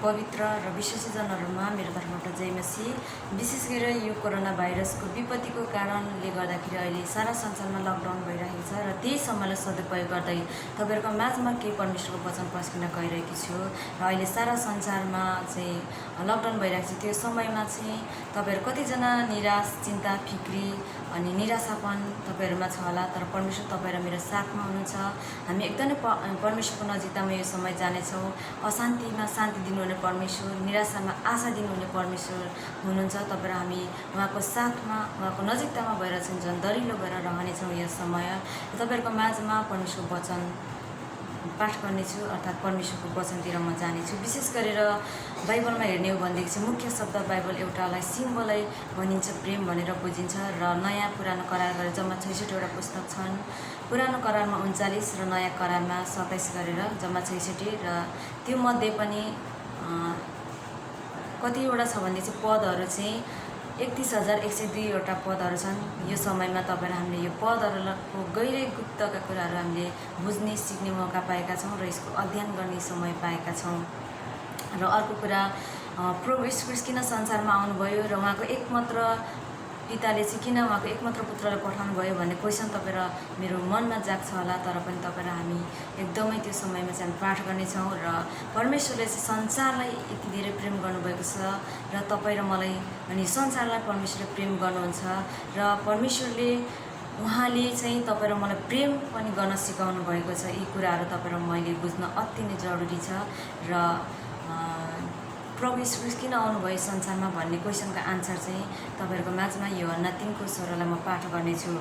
पवित्र र विश्वासीजनहरूमा मेरो तर्फबाट जय मसी। विशेष गरेर यो कोरोना भाइरसको विपत्तिको कारणले गर्दाखेरि अहिले सारा संसारमा लकडाउन भइरहेको छ र त्यही समयलाई सदुपयोग गर्दै तपाईहरुको माझमा केही परमेश्वरको वचन पस्किन गइरहेकी छु। र अहिले सारा संसारमा चाहिँ लकडाउन भइरहेको छ। त्यो समयमा चाहिँ तपाईहरु कतिजना निराश, चिन्ता, फिक्री अनि निराशापन तपाईहरुमा छ होला, तर परमेश्वर तपाईहरु मेरो साथमा हुनुहुन्छ। हामी एकदमै परमेश्वरको नजिकतामा यो समय जानेछौँ। अशान्तिमा शान्ति दिनुहुने परमेश्वर, निराशामा आशा दिनुहुने परमेश्वर हुनुहुन्छ। तपाईहरु हामी उहाँको साथमा, उहाँको नजिकतामा भएर चाहिँ झन् दरिलो भएर रहनेछौँ। यस समय तपाईहरुको माझमा परमेश्वरको वचन पाठ गर्नेछु, अर्थात् परमेश्वरको वचनतिर म जानेछु। विशेष गरेर बाइबलमा हेर्ने हो भनेदेखि चाहिँ मुख्य शब्द बाइबल एउटालाई सिम्बलै भनिन्छ, प्रेम भनेर बुझिन्छ। र नयाँ पुरानो करार गरेर जम्मा 66 वटा पुस्तक छन्। पुरानो करारमा 39 र नयाँ करारमा 27 गरेर जम्मा 66। र त्यो मध्ये पनि कतिवटा छ भने चाहिँ पदहरू चाहिँ 31,102 वटा पदहरू छन्। यो समयमा तपाईहरु हामीले यो पदहरूको गहिरै गुप्तका कुराहरू हामीले बुझ्ने, सिक्ने मौका पाएका छौँ र यसको अध्ययन गर्ने समय पाएका छौँ। र अर्को कुरा, प्रभु यीशु ख्रीष्ट किन संसारमा आउनुभयो र उहाँको एकमात्र पिताले चाहिँ किन उहाँको एकमात्र पुत्रलाई पठाउनु भयो भन्ने क्वेसन तपाईहरु मेरो मनमा जाग्छ होला। तर पनि तपाईहरु हामी एकदमै त्यो समयमा चाहिँ पाठ गर्नेछौँ। र परमेश्वरले चाहिँ संसारलाई यति धेरै प्रेम गर्नुभएको छ र तपाईँ र मलाई अनि संसारलाई परमेश्वरले प्रेम गर्नुहुन्छ। र परमेश्वरले उहाँले चाहिँ तपाईँ र मलाई प्रेम पनि गर्न सिकाउनु भएको छ। यी कुराहरू तपाईँ र मैले बुझ्न अति नै जरुरी छ। र प्रभु यीशु ख्रीष्ट किन आउनुभयो संसारमा भन्ने क्वेसनको आन्सर चाहिँ तपाईहरुको माझमा यूहन्ना 3:16लाई म पाठ गर्नेछु।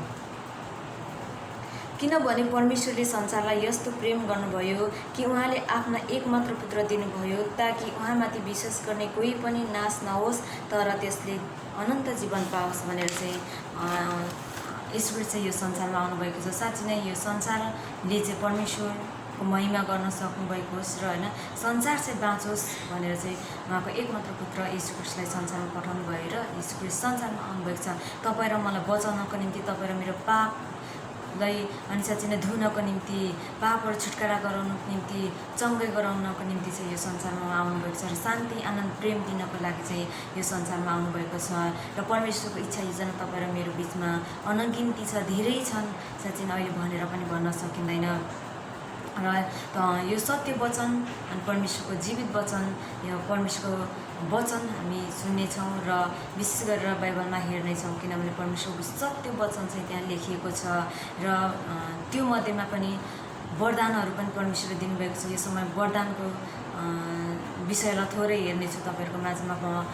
किनभने परमेश्वरले संसारलाई यस्तो प्रेम गर्नुभयो कि उहाँले आफ्ना एकमात्र पुत्र दिनुभयो, ताकि उहाँमाथि विश्वास गर्ने कोही पनि नाश नहोस् तर त्यसले अनन्त जीवन पाओस् भनेर चाहिँ यीशु ख्रीष्ट चाहिँ यो संसारमा आउनुभएको छ। साँच्चै नै यो संसारले चाहिँ परमेश्वर महिमा गर्न सक्नुभएको होस् र होइन संसार चाहिँ बाँचोस् भनेर चाहिँ उहाँको एकमात्र पुत्र यीशु ख्रीष्टलाई संसारमा पठाउनु भयो र यीशु ख्रीष्ट संसारमा आउनुभएको छ तपाईँ र मलाई बचाउनको निम्ति, तपाईँ र मेरो पापलाई अनि साँच्चै नै धुनको निम्ति, पापबाट छुटकारा गराउनको निम्ति, चङ्गै गराउनको निम्ति चाहिँ यो संसारमा आउनुभएको छ। र शान्ति, आनन्द, प्रेम दिनको लागि चाहिँ यो संसारमा आउनुभएको छ। र परमेश्वरको इच्छा योजना तपाईँ र मेरो बिचमा अनगिन्ती छ, धेरै छन्। साँच्चै नै अहिले भनेर पनि भन्न सकिँदैन। र यो सत्य वचन अनि परमेश्वरको जीवित वचन, यो परमेश्वरको वचन हामी सुन्नेछौँ र विशेष गरेर बाइबलमा हेर्नेछौँ, किनभने परमेश्वरको सत्य वचन चाहिँ त्यहाँ लेखिएको छ। र त्यो मध्येमा पनि वरदानहरू पनि परमेश्वरले दिनुभएको छ। यो समय वरदानको विषयलाई थोरै हेर्नेछु। तपाईहरुको माझमा म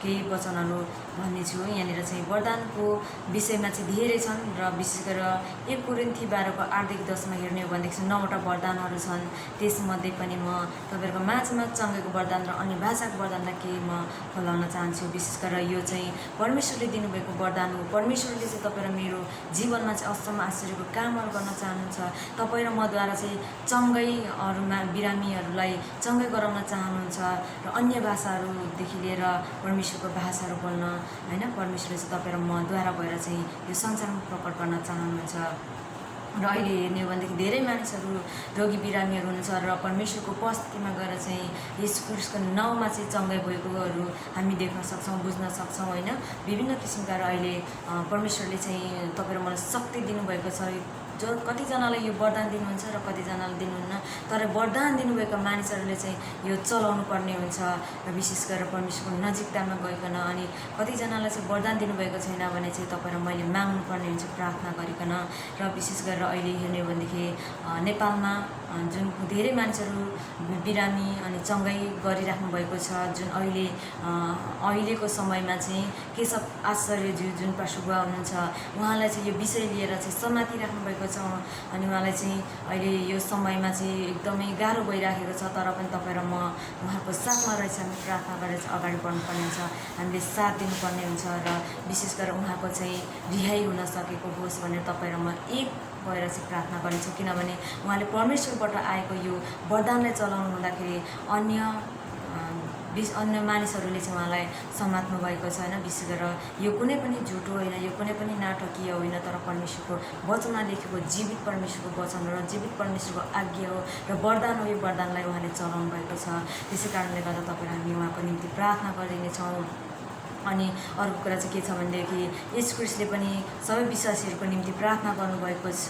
केही वचनहरू भन्नेछु। यहाँनिर चाहिँ वरदानको विषयमा चाहिँ धेरै छन् र विशेष गरेर 1 कोरिन्थी 12को 8-10मा हेर्ने हो भनेदेखि 9 वटा वरदानहरू छन्। त्यसमध्ये पनि म तपाईहरुको माझमा चङ्गेको वरदान र अन्य भाषाको वरदानलाई केही म खोलाउन चाहन्छु। विशेष गरेर यो चाहिँ परमेश्वरले दिनुभएको वरदान हो। परमेश्वरले चाहिँ तपाईँ र मेरो जीवनमा चाहिँ अचम्म आश्चर्यको कामहरू गर्न चाहनुहुन्छ। तपाईँ र मद्वारा चाहिँ चङ्गैहरूमा बिरामीहरूलाई चङ्गै गराउन चाहनुहुन्छ र अन्य भाषाहरूदेखि लिएर परमेश्वरको भाषाहरू बोल्न होइन परमेश्वरले चाहिँ तपाईँ र मद्वारा भएर चाहिँ यो संसारमा प्रकट गर्न चाहनुहुन्छ। र अहिले हेर्ने हो भनेदेखि धेरै मानिसहरू रोगी बिरामीहरू हुनुहुन्छ र परमेश्वरको उपस्थितिमा गएर चाहिँ यीशु ख्रीष्टको नाउँमा चाहिँ चङ्गाइ भएकोहरू हामी देख्न सक्छौँ, बुझ्न सक्छौँ होइन। विभिन्न किसिमका अहिले परमेश्वरले चाहिँ तपाईँ र मलाई शक्ति दिनुभएको छ। जो कतिजनालाई यो वरदान दिनुहुन्छ र कतिजनालाई दिनुहुन्न, तर वरदान दिनुभएको मानिसहरूले चाहिँ यो चलाउनु पर्ने हुन्छ र विशेष गरेर परमेश्वरको नजिकतामा गइकन। अनि कतिजनालाई चाहिँ वरदान दिनुभएको छैन भने चाहिँ तपाईँ र मैले माग्नु पर्ने हुन्छ प्रार्थना गरिकन। र विशेष गरेर अहिले हेर्ने हो भनेदेखि नेपालमा जुन धेरै मानिसहरू बिरामी अनि चङ्गाइ गरिराख्नु भएको छ, जुन अहिलेको समयमा चाहिँ केशव आचार्यज्यू जुन पार्श्वबुवा हुनुहुन्छ, उहाँलाई चाहिँ यो विषय लिएर चाहिँ समातिराख्नु भएको छ। अनि उहाँलाई चाहिँ अहिले यो समयमा चाहिँ एकदमै गाह्रो भइराखेको छ। तर पनि तपाईँ र म उहाँको साथमा रहेछ, हामी प्रार्थना गरेर चाहिँ अगाडि बढ्नुपर्ने हुन्छ, हामीले साथ दिनुपर्ने हुन्छ। र विशेष गरेर उहाँको चाहिँ रिहाई हुन सकेको होस् भनेर तपाईँ र म एक भएर चाहिँ प्रार्थना गर्नेछौँ। किनभने उहाँले परमेश्वरबाट आएको यो वरदानलाई चलाउनु हुँदाखेरि अन्य अन्य मानिसहरूले चाहिँ उहाँलाई समात्नु भएको छ होइन। विशेष गरेर यो कुनै पनि झुटो होइन, यो कुनै पनि नाटकीय होइन, तर परमेश्वरको वचनमा लेखेको जीवित परमेश्वरको वचन र जीवित परमेश्वरको आज्ञा हो र वरदान हो। यो वरदानलाई उहाँले चलाउनु भएको छ। त्यसै कारणले गर्दा तपाईँ हामी उहाँको निम्ति प्रार्थना गरिनेछौँ। अनि अर्को कुरा चाहिँ के छ भनेदेखि यीशु ख्रीष्टले पनि सबै विश्वासीहरूको निम्ति प्रार्थना गर्नुभएको छ,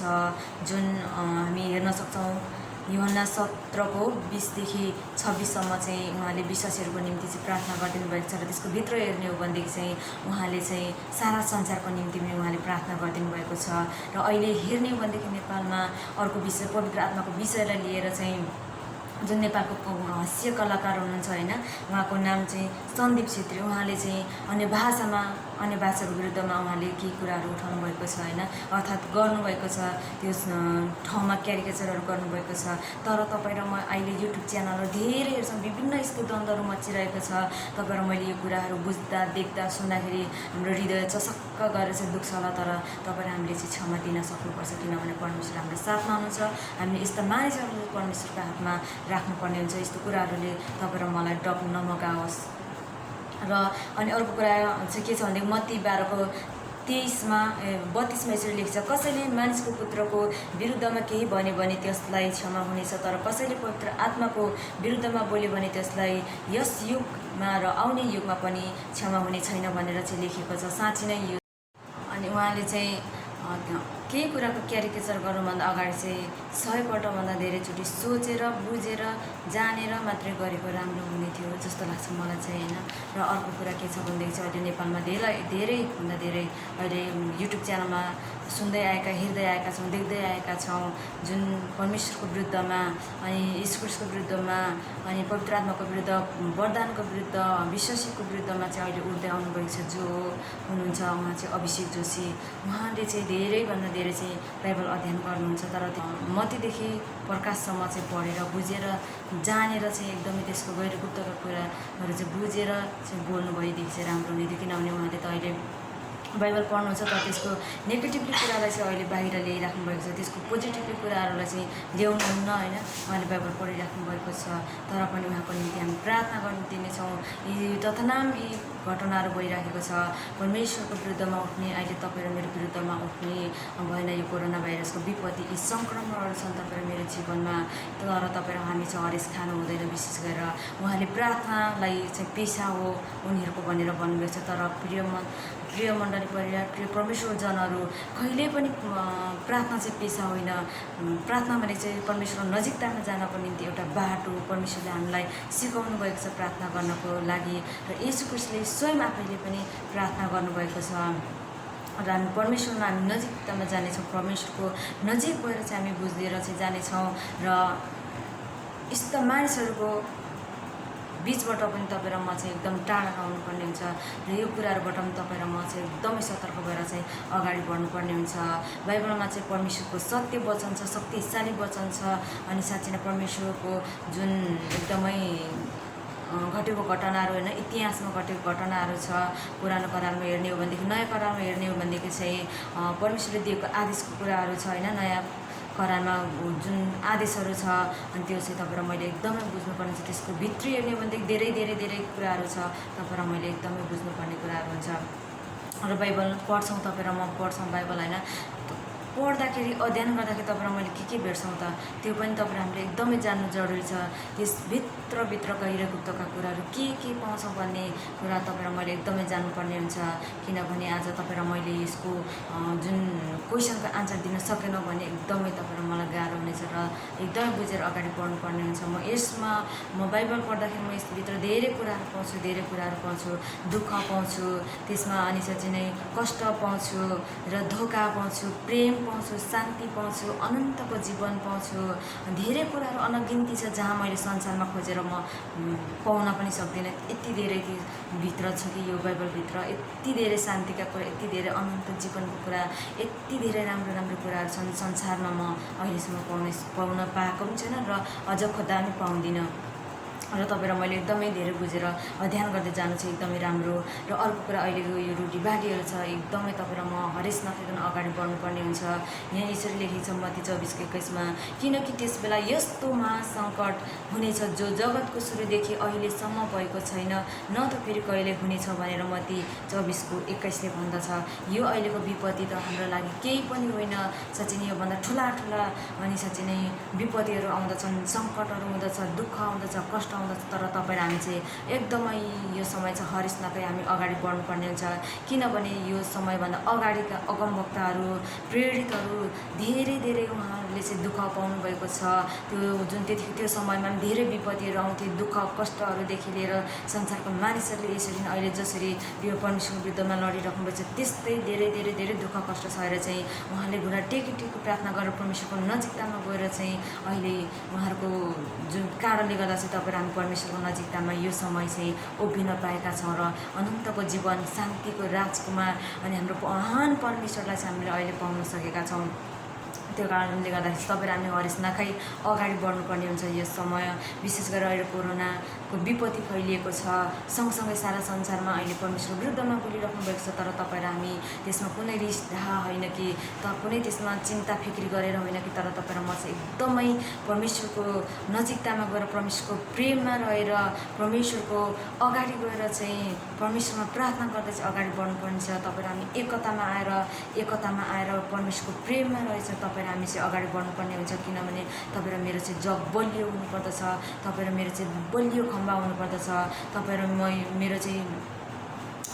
जुन हामी हेर्न सक्छौँ। यूहन्ना 17:20-26सम्म चाहिँ उहाँले विश्वासीहरूको निम्ति चाहिँ प्रार्थना गरिदिनु भएको छ र त्यसको भित्र हेर्ने हो भनेदेखि चाहिँ उहाँले चाहिँ सारा संसारको निम्ति पनि उहाँले प्रार्थना गरिदिनु भएको छ। र अहिले हेर्ने हो भनेदेखि नेपालमा अर्को विषय पवित्र आत्माको विषयलाई लिएर चाहिँ जुन नेपालको हास्य कलाकार हुनुहुन्छ होइन, उहाँको नाम चाहिँ सन्दीप छेत्री। उहाँले चाहिँ अन्य भाषाको विरुद्धमा उहाँले केही कुराहरू उठाउनु भएको छ होइन, अर्थात् गर्नुभएको छ। त्यो ठाउँमा क्यारिकेचरहरू गर्नुभएको छ। तर तपाईँ र म अहिले युट्युब च्यानलहरू धेरै हेर्छौँ, विभिन्न यस्तो द्वन्द्वहरू मचिरहेको छ। तपाईँ र मैले यो कुराहरू बुझ्दा देख्दा सुन्दाखेरि हाम्रो हृदय चसक्क गरेर चाहिँ दुख्छ होला। तर तपाईँ र हामीले चाहिँ क्षमा दिन सक्नुपर्छ, किनभने परमेश्वर हाम्रो साथमा हुनुहुन्छ। हामीले यस्ता मानिसहरूले परमेश्वरको हातमा राख्नुपर्ने हुन्छ। यस्तो कुराहरूले तपाईँ र मलाई डप नमगाओस्। र अनि अर्को कुरा चाहिँ के छ भने मत्ती 12:32 यसरी लेख्छ, कसैले मानिसको पुत्रको विरुद्धमा केही भन्यो भने त्यसलाई क्षमा हुनेछ, तर कसैले पवित्र आत्माको विरुद्धमा बोल्यो भने त्यसलाई यस युगमा र आउने युगमा पनि क्षमा हुने छैन भनेर चाहिँ लेखेको छ। साँच्चै नै यो अनि उहाँले चाहिँ केही कुराको क्यारिकेचर गर्नुभन्दा अगाडि चाहिँ 100पल्टभन्दा धेरैचोटि सोचेर बुझेर जानेर मात्रै गरेको राम्रो हुने थियो जस्तो लाग्छ मलाई चाहिँ होइन। र अर्को कुरा के छ भनेदेखि चाहिँ अहिले नेपालमा धेरैभन्दा धेरै अहिले युट्युब च्यानलमा सुन्दै आएका, हेर्दै आएका छौँ, देख्दै आएका छौँ, जुन परमेश्वरको विरुद्धमा अनि यीशु ख्रीष्टको विरुद्धमा अनि पवित्र आत्माको विरुद्ध, वरदानको विरुद्ध, विश्वासीको विरुद्धमा चाहिँ अहिले उठ्दै आउनुभएको छ। जो हुनुहुन्छ उहाँ चाहिँ अभिषेक जोशी। उहाँले चाहिँ धेरैभन्दा धेरै चाहिँ बाइबल अध्ययन गर्नुहुन्छ, तर मतीदेखि प्रकाशसम्म चाहिँ पढेर बुझेर जानेर चाहिँ एकदमै त्यसको गैरगुप्तका कुराहरू चाहिँ बुझेर चाहिँ बोल्नु भएदेखि चाहिँ राम्रो हुने थियो। किनभने उहाँले त अहिले बाइबल पढ्नुहुन्छ, तर त्यसको नेगेटिभली कुरालाई चाहिँ अहिले बाहिर ल्याइराख्नु भएको छ, त्यसको पोजिटिभली कुराहरूलाई चाहिँ ल्याउनुहुन्न होइन। उहाँले बाइबल पढिराख्नु भएको छ, तर पनि उहाँको निम्ति हामी प्रार्थना गर्न दिनेछौँ। यी तथनाम यी घटनाहरू भइराखेको छ, परमेश्वरको विरुद्धमा उठ्ने, अहिले तपाईँ र मेरो विरुद्धमा उठ्ने भएन। यो कोरोना भाइरसको विपत्ति, यी सङ्क्रमणहरू छन् तपाईँ र मेरो जीवनमा, तर तपाईँ र हामी चाहिँ हरेस खानु हुँदैन। विशेष गरेर उहाँले प्रार्थनालाई चाहिँ पेसा हो उनीहरूको भनेर भन्नुभएको छ। तर प्रिय मण्डली परिवार, प्रिय परमेश्वरजनहरू, कहिल्यै पनि प्रार्थना चाहिँ पेसा होइन। प्रार्थना भने चाहिँ परमेश्वर नजिकतामा जानको निम्ति एउटा बाटो परमेश्वरले हामीलाई सिकाउनु भएको छ प्रार्थना गर्नको लागि। र यीशु ख्रीष्टले स्वयं आफैले पनि प्रार्थना गर्नुभएको छ। र हामी परमेश्वरमा हामी नजिकतामा जानेछौँ, परमेश्वरको नजिक गएर चाहिँ हामी बुझ्दै चाहिँ जानेछौँ। र यस्ता मानिसहरूको बिचबाट पनि तपाईँ र म चाहिँ एकदम टाढा रहनुपर्ने हुन्छ। र यो कुराहरूबाट पनि तपाईँ र म चाहिँ एकदमै सतर्क भएर चाहिँ अगाडि बढ्नुपर्ने हुन्छ। बाइबलमा चाहिँ परमेश्वरको सत्य वचन छ, शक्तिशाली वचन छ। अनि साँच्चै नै परमेश्वरको जुन एकदमै घटेको घटनाहरू होइन, इतिहासमा घटेको घटनाहरू छ। पुरानो करारमा हेर्ने हो भनेदेखि, नयाँ करारमा हेर्ने हो भनेदेखि चाहिँ परमेश्वरले दिएको आदेशको कुराहरू छ होइन। नयाँ करारमा जुन आदेशहरू छ अनि त्यो चाहिँ तपाईँ र मैले एकदमै बुझ्नुपर्ने छ। त्यसको भित्री हेर्ने हो भनेदेखि धेरै धेरै धेरै कुराहरू छ, तपाईँ र मैले एकदमै बुझ्नुपर्ने कुराहरू हुन्छ। र बाइबल पढ्छौँ, तपाईँ र म पढ्छौँ बाइबल होइन, पढ्दाखेरि अध्ययन गर्दाखेरि तपाईँ र मैले के भेट्छौँ त त्यो पनि तपाईँ हामीले एकदमै जान्नु जरुरी छ। त्यसभित्र गहिरोगुप्तका कुराहरू के पाउँछौँ भन्ने कुरा तपाईँ र मैले एकदमै जान्नुपर्ने हुन्छ। किनभने आज तपाईँ र मैले यसको जुन क्वेसनको आन्सर दिन सकेनौँ भने एकदमै तपाईँ र मलाई गाह्रो हुनेछ र एकदमै बुझेर अगाडि बढ्नुपर्ने हुन्छ। म बाइबल पढ्दाखेरि म यसभित्र धेरै कुराहरू पाउँछु, दुःख पाउँछु, त्यसमा अनि साँच्चै नै कष्ट पाउँछु र धोका पाउँछु, प्रेम पाउँछु, शान्ति पाउँछु, अनन्तको जीवन पाउँछु। धेरै कुराहरू अनगिन्ती छ जहाँ मैले संसारमा खोजेर म पाउन पनि सक्दिनँ। यति धेरै भित्र छ कि यो बाइबलभित्र यति धेरै शान्तिका कुरा, यति धेरै अनन्त जीवनको कुरा, यति धेरै राम्रो कुराहरू छन् संसारमा म अहिलेसम्म पाउन पाएको पनि छैन र अझ खोज्दा पनि पाउँदिनँ। र तपाईँ र मैले एकदमै धेरै बुझेर ध्यान गर्दै जानु चाहिँ एकदमै राम्रो। र अर्को कुरा अहिलेको यो रूढिवादीहरू छ, एकदमै तपाईँ र म हरेस नखाइकन अगाडि बढ्नुपर्ने हुन्छ। यहाँ यसरी लेखेको छ मत्ती 24:21मा, किनकि त्यस बेला यस्तो महासङ्कट हुनेछ जो जगतको सुरुदेखि अहिलेसम्म भएको छैन, न त फेरि कहिले हुनेछ भनेर मत्ती 24:21ले भन्दछ। यो अहिलेको विपत्ति त हाम्रो लागि केही पनि होइन, साँच्चै नै योभन्दा ठुला अनि साँच्चै नै विपत्तिहरू आउँदछन्, सङ्कटहरू हुँदछ, दुःख आउँदछ, कष्ट आउँदछ। तर तपाईँ र हामी चाहिँ एकदमै यो समय चाहिँ हरेस नखाई हामी अगाडि बढ्नुपर्ने हुन्छ। किनभने यो समयभन्दा अगाडिका अगमवक्ताहरू, प्रेरितहरू धेरै उहाँहरूले चाहिँ दुःख पाउनुभएको छ। त्यो समयमा पनि धेरै विपत्तिहरू आउँथे, दुःख कष्टहरूदेखि लिएर संसारको मानिसहरूले यसरी अहिले जसरी यो परमेश्वरको विरुद्धमा लडिराख्नु भएको छ, त्यस्तै धेरै दुःख कष्ट सहेर चाहिँ उहाँले घुँडा टेकी प्रार्थना गरेर परमेश्वरको नजिकतामा गएर चाहिँ अहिले उहाँहरूको जुन कारणले गर्दा चाहिँ तपाईँ हामी परमेश्वरको नजिकतामा यो समय चाहिँ उभिन पाएका छौँ र अनन्तको जीवन, शान्तिको राजकुमार अनि हाम्रो महान परमेश्वरलाई चाहिँ हामीले अहिले पाउन सकेका छौँ। त्यो कारणले गर्दाखेरि तपाईँ हामी हरेस नखाई अगाडि बढ्नुपर्ने हुन्छ। यस समय विशेष गरेर अहिले कोरोनाको विपत्ति फैलिएको छ, सँगसँगै सारा संसारमा अहिले परमेश्वर विरुद्धमा बोलिराख्नु भएको छ। तर तपाईँ र हामी त्यसमा कुनै रिस होइन कि कुनै त्यसमा चिन्ता फिक्री गरेर होइन कि, तर तपाईँ र म चाहिँ एकदमै परमेश्वरको नजिकतामा गएर परमेश्वरको प्रेममा रहेर परमेश्वरको अगाडि गएर चाहिँ परमेश्वरमा प्रार्थना गर्दै चाहिँ अगाडि बढ्नुपर्ने छ। तपाईँ र हामी एकतामा आएर परमेश्वरको प्रेममा रहेछ तपाईँ र हामी चाहिँ अगाडि बढ्नुपर्ने हुन्छ। किनभने तपाईँ र मेरो चाहिँ जग बलियो हुनुपर्दछ, तपाईँ र मेरो चाहिँ बलियो खम्बा हुनुपर्दछ, तपाईँ र मेरो चाहिँ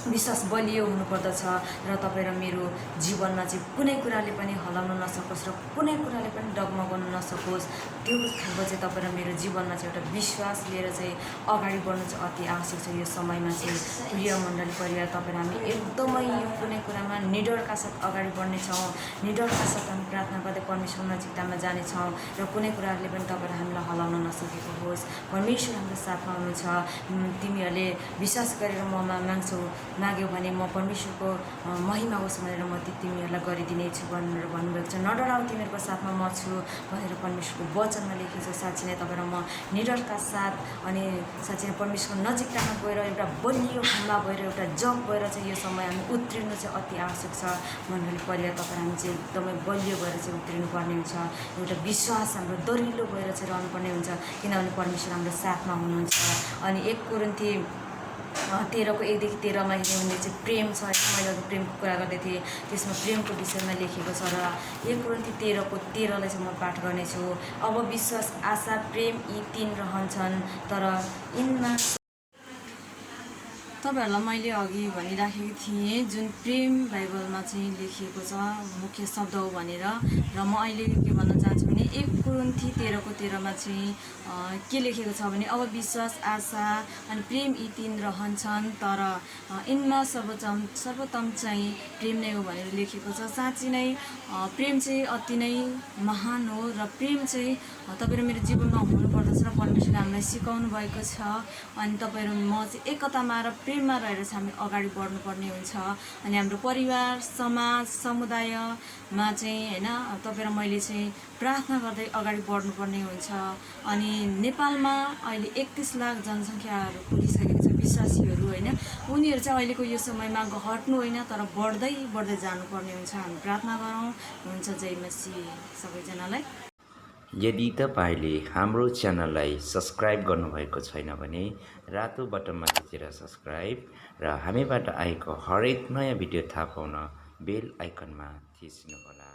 विश्वास बलियो हुनुपर्दछ र तपाईँ र मेरो जीवनमा चाहिँ कुनै कुराले पनि हल्लाउन नसकोस् र कुनै कुराले पनि डगमगाउन नसकोस्। त्यो खालको चाहिँ तपाईँ र मेरो जीवनमा चाहिँ एउटा विश्वास लिएर चाहिँ अगाडि बढ्नु चाहिँ अति आवश्यक छ। यो समयमा चाहिँ प्रिय मण्डली परिवार, तपाईँ र हामी एकदमै यो कुनै कुरामा निडरका साथ अगाडि बढ्नेछौँ, निडरका साथ हामी प्रार्थना गर्दै परमेश्वर नजिकतामा जानेछौँ र कुनै कुराहरूले पनि तपाईँ र हामीलाई हल्लाउन नसकेको होस्। परमेश्वर हाम्रो साथमा हुनुहुन्छ। तिमीहरूले विश्वास गरेर ममा माग्यो भने म परमेश्वरको महिमा होस् भनेर म तिमीहरूलाई गरिदिनेछु भनेर भन्नुभएको छ। नडराऊ, तिमीहरूको साथमा म छु भनेर परमेश्वरको वचनमा लेखेको छ। साँच्चै नै तपाईँ र म निडरका साथ अनि साँच्चै नै परमेश्वरको नजिकतामा गएर एउटा बलियो खम्बा भएर एउटा जग भएर चाहिँ यो समय हामी उत्रिनु चाहिँ अति आवश्यक छ। मण्डली परिवार, तपाईँ हामी चाहिँ एकदमै बलियो भएर चाहिँ उत्रिनु पर्ने हुन्छ। एउटा विश्वास हाम्रो दरिलो भएर चाहिँ रहनुपर्ने हुन्छ, किनभने परमेश्वर हाम्रो साथमा हुनुहुन्छ। अनि 1 कोरिन्थी 13:1-13मा हेर्ने भने चाहिँ प्रेम छ होइन। मैले अघि प्रेमको कुरा गर्दै थिएँ, त्यसमा प्रेमको विषयमा लेखेको छ। र 1 कोरिन्थी 13:13लाई चाहिँ म पाठ गर्नेछु। अब विश्वास, आशा, प्रेम यी 3 रहन्छन्, तर यिनमा तपाईँहरूलाई मैले अघि भनिराखेको थिएँ जुन प्रेम बाइबलमा चाहिँ लेखिएको छ मुख्य शब्द हो भनेर। र म अहिले के भन्न चाहन्छु भने 1 कोरिन्थी 13:13मा चाहिँ के लेखेको छ भने, अब विश्वास, आशा अनि प्रेम यी 3 रहन्छन्, तर यिनमा सर्वोत्तम चाहिँ प्रेम नै हो भनेर लेखेको छ। साँच्चै नै प्रेम चाहिँ अति नै महान हो र प्रेम चाहिँ तपाईँ र मेरो जीवनमा हुनुपर्दछ र परमेश्वरले हामीलाई सिकाउनु भएको छ। अनि तपाईँ र म चाहिँ एकतामा र प्रेममा रहेर चाहिँ हामी अगाडि बढ्नुपर्ने हुन्छ। अनि हाम्रो परिवार, समाज, समुदायमा चाहिँ होइन तपाईँ र मैले चाहिँ प्रार्थना गर्दै अगाडि बढ्नुपर्ने हुन्छ। अनि नेपालमा अहिले 31 लाख जनसङ्ख्याहरू पुगिसकेको छ, विश्वासीहरू होइन। उनीहरू चाहिँ अहिलेको यो समयमा घट्नु होइन, तर बढ्दै जानुपर्ने हुन्छ। हामी प्रार्थना गरौँ। हुन्छ, जय मसीह सबैजनालाई। यदि तपाईँले हाम्रो च्यानललाई सब्सक्राइब गर्नुभएको छैन भने रातो बटनमा थिचेर सब्सक्राइब र हामीबाट आएको हरेक नयाँ भिडियो थाहा पाउन बेल आइकनमा थिच्नुहोला।